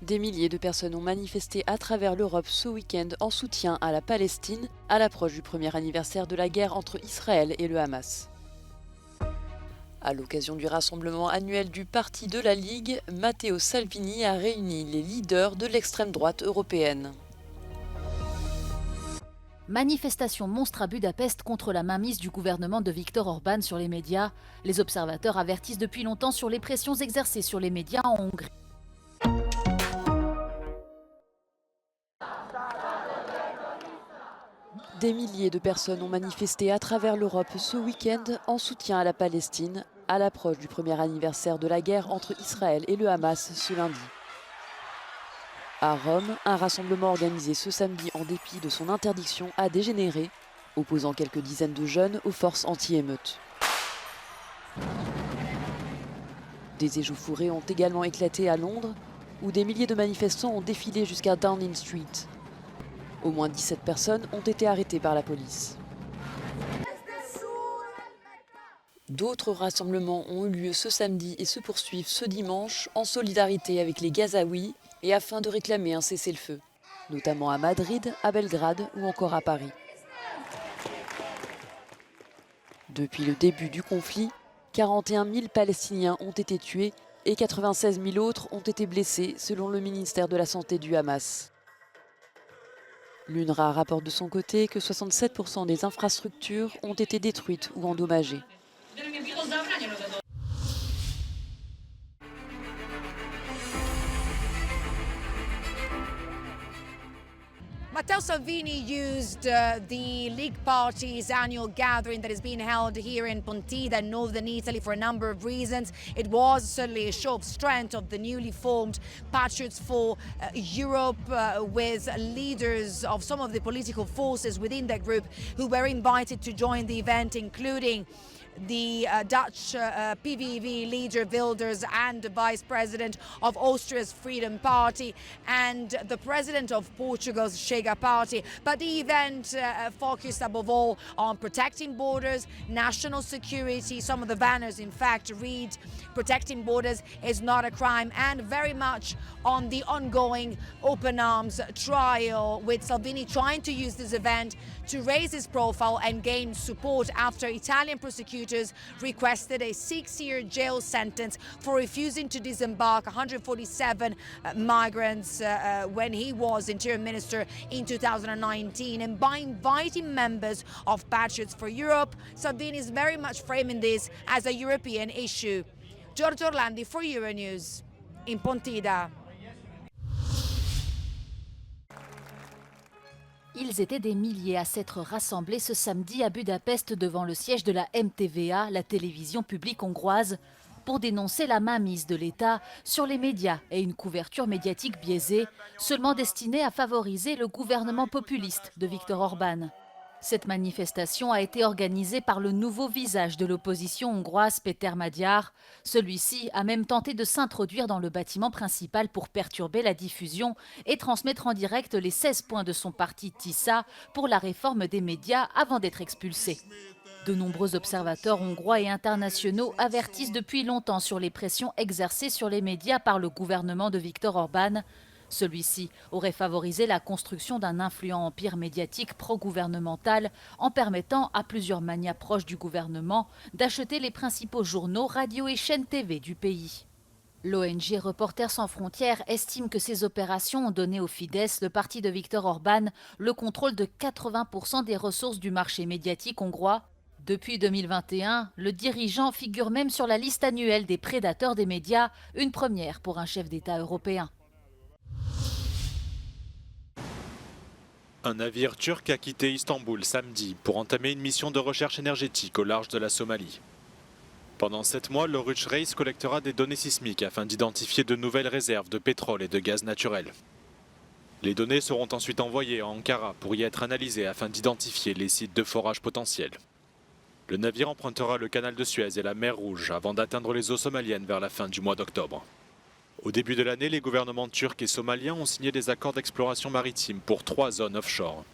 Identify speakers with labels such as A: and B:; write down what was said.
A: Des milliers de personnes ont manifesté à travers l'Europe ce week-end en soutien à la Palestine, à l'approche du premier anniversaire de la guerre entre Israël et le Hamas. À l'occasion du rassemblement annuel du Parti de la Ligue, Matteo Salvini a réuni les leaders de l'extrême droite européenne.
B: Manifestation monstre à Budapest contre la mainmise du gouvernement de Viktor Orban sur les médias. Les observateurs avertissent depuis longtemps sur les pressions exercées sur les médias en Hongrie.
A: Des milliers de personnes ont manifesté à travers l'Europe ce week-end en soutien à la Palestine, à l'approche du premier anniversaire de la guerre entre Israël et le Hamas ce lundi. À Rome, un rassemblement organisé ce samedi en dépit de son interdiction a dégénéré, opposant quelques dizaines de jeunes aux forces anti-émeutes. Des échauffourées ont également éclaté à Londres, où des milliers de manifestants ont défilé jusqu'à Downing Street. Au moins 17 personnes ont été arrêtées par la police. D'autres rassemblements ont eu lieu ce samedi et se poursuivent ce dimanche en solidarité avec les Gazaouis et afin de réclamer un cessez-le-feu, notamment à Madrid, à Belgrade ou encore à Paris. Depuis le début du conflit, 41 000 Palestiniens ont été tués et 96 000 autres ont été blessés selon le ministère de la Santé du Hamas. L'UNRWA rapporte de son côté que 67% des infrastructures ont été détruites ou endommagées.
C: Matteo Salvini used the League Party's annual gathering that is being held here in Pontida, in northern Italy, for a number of reasons. It was certainly a show of strength of the newly formed Patriots for Europe, with leaders of some of the political forces within that group who were invited to join the event, including the Dutch PVV leader Wilders and the vice president of Austria's Freedom Party and the president of Portugal's Chega Party. But the event focused above all on protecting borders, national security. Some of the banners, in fact, read "Protecting borders is not a crime," and very much on the ongoing open arms trial, with Salvini trying to use this event to raise his profile and gain support after Italian prosecutors requested a 6-year jail sentence for refusing to disembark 147 migrants when he was Interior Minister in 2019. And by inviting members of Patriots for Europe, Salvini is very much framing this as a European issue. Giorgio Orlandi for Euronews in Pontida.
B: Ils étaient des milliers à s'être rassemblés ce samedi à Budapest devant le siège de la MTVA, la télévision publique hongroise, pour dénoncer la mainmise de l'État sur les médias et une couverture médiatique biaisée, seulement destinée à favoriser le gouvernement populiste de Viktor Orban. Cette manifestation a été organisée par le nouveau visage de l'opposition hongroise, Péter Magyar. Celui-ci a même tenté de s'introduire dans le bâtiment principal pour perturber la diffusion et transmettre en direct les 16 points de son parti TISA pour la réforme des médias avant d'être expulsé. De nombreux observateurs hongrois et internationaux avertissent depuis longtemps sur les pressions exercées sur les médias par le gouvernement de Viktor Orban. Celui-ci aurait favorisé la construction d'un influent empire médiatique pro-gouvernemental en permettant à plusieurs magnats proches du gouvernement d'acheter les principaux journaux, radios et chaînes TV du pays. L'ONG Reporters sans frontières estime que ces opérations ont donné au Fidesz, le parti de Viktor Orban, le contrôle de 80% des ressources du marché médiatique hongrois. Depuis 2021, le dirigeant figure même sur la liste annuelle des prédateurs des médias, une première pour un chef d'État européen.
D: Un navire turc a quitté Istanbul samedi pour entamer une mission de recherche énergétique au large de la Somalie. Pendant 7 mois, l'Oruç Reis collectera des données sismiques afin d'identifier de nouvelles réserves de pétrole et de gaz naturel. Les données seront ensuite envoyées à Ankara pour y être analysées afin d'identifier les sites de forage potentiels. Le navire empruntera le canal de Suez et la mer Rouge avant d'atteindre les eaux somaliennes vers la fin du mois d'octobre. Au début de l'année, les gouvernements turcs et somaliens ont signé des accords d'exploration maritime pour 3 zones offshore.